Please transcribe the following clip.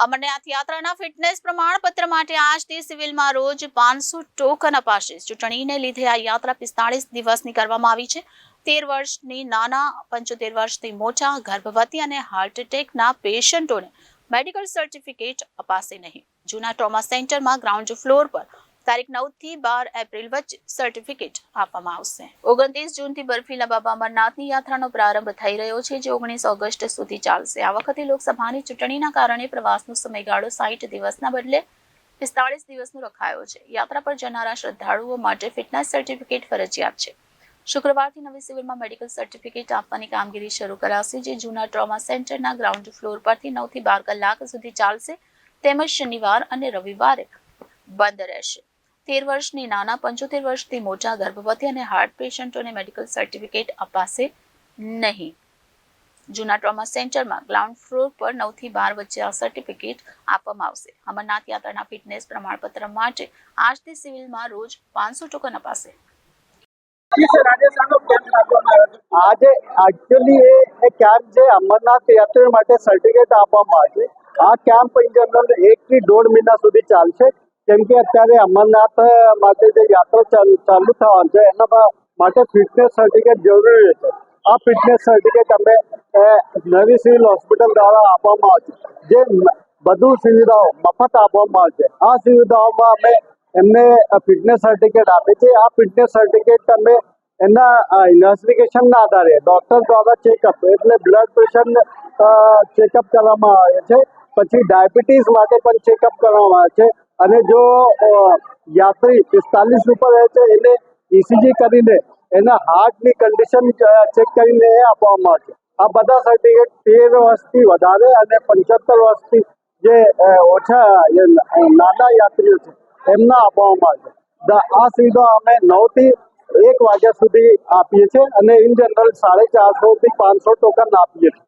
અમરનાથ યાત્રાના ફિટનેસ પ્રમાણપત્ર માટે આજથી સિવિલમાં રોજ 500 ટોકન અપાશે। ચૂંટણીને લીધે આ યાત્રા 45 દિવસની કરવામાં આવી છે। 13 વર્ષની નાના, 75 વર્ષથી મોટા, ગર્ભવતી અને હાર્ટ એટેકના પેશન્ટોને મેડિકલ સર્ટિફિકેટ અપાશે નહીં। જૂના ટ્રોમા સેન્ટરમાં ગ્રાઉન્ડ ફ્લોર પર તારીખ 9 થી 12 એપ્રિલ વચ્ચે સર્ટિફિકેટ આપવામાં આવશે। 29 જૂનથી બર્ફીલા બાબા અમરનાથની યાત્રાનો પ્રારંભ થઈ રહ્યો છે, જે 19 ઓગસ્ટ સુધી ચાલશે। આ વખતે લોકસભાની ચૂંટણીના કારણે પ્રવાસનો સમયગાળો 60 દિવસના બદલે 45 દિવસનો રખાયો છે। યાત્રા પર જનારા શ્રદ્ધાળુઓ માટે ફિટનેસ સર્ટિફિકેટ ફરજિયાત છે। શુક્રવારથી નવી સિવિલમાં મેડિકલ સર્ટિફિકેટ આપવાની કામગીરી શરૂ કરાશે, જે જૂના ટ્રોમા સેન્ટરના ગ્રાઉન્ડ ફ્લોર પરથી 9 થી 12 કલાક સુધી ચાલશે, તેમજ શનિવાર અને રવિવારે બંધ રહેશે। 13 વર્ષની નાના, 75 વર્ષથી મોટા, ગર્ભવતી અને હાર્ટ પેશન્ટોને મેડિકલ સર્ટિફિકેટ અપાશે નહીં। જૂના ટ્રોમા સેન્ટરમાં ગ્રાઉન્ડ ફ્લોર પર 9 થી 12 વચ્ચે આ સર્ટિફિકેટ આપવામાં આવશે। અમરનાથ યાત્રાના ફિટનેસ પ્રમાણપત્ર માટે આજથી સિવિલમાં રોજ 500 ટોકન અપાશે। આજે एक्चुअली ये कैम्प છે અમરનાથ યાત્રીઓ માટે સર્ટિફિકેટ આપવામાં આવે છે। આ કેમ્પ ઇન જનરલ 1 થી 1.5 મહિના સુધી ચાલશે, કેમ કે અત્યારે અમરનાથ માટે જે યાત્રા ચાલુ થવાનું છે એના માટે ફિટનેસ સર્ટિફિકેટ જરૂરી છે। આ ફિટનેસ સર્ટિફિકેટ અમે નવી સિવિલ હોસ્પિટલ દ્વારા આપવામાં આવે છે, જે બધું સુવિધાઓ મફત આપવામાં આવે છે। આ સુવિધાઓમાં અમે એમને ફિટનેસ સર્ટિફિકેટ આપે છે। આ ફિટનેસ સર્ટિફિકેટ અમે એના ઇન્વેસ્ટિગેશનના આધારે ડોક્ટર દ્વારા ચેકઅપ, એટલે બ્લડ પ્રેશર ચેકઅપ કરવામાં આવે છે, પછી ડાયાબિટીસ માટે પણ ચેકઅપ કરવામાં આવે છે, અને જો યાત્રી 45 ઉપર રહે છે એને ECG કરીને એના હાર્ટની કન્ડિશન ચેક કરીને આપવામાં આવે છે। આ બધા સર્ટિફિકેટ 13 વર્ષથી વધારે અને 75 વર્ષથી જે ઓછા નાના યાત્રીઓ છે એમના આપવામાં આવે છે। આ સુવિધા અમે 9 થી 1 વાગ્યા સુધી આપીએ છીએ અને ઇન જનરલ 450 થી 500 ટોકન આપીએ છીએ।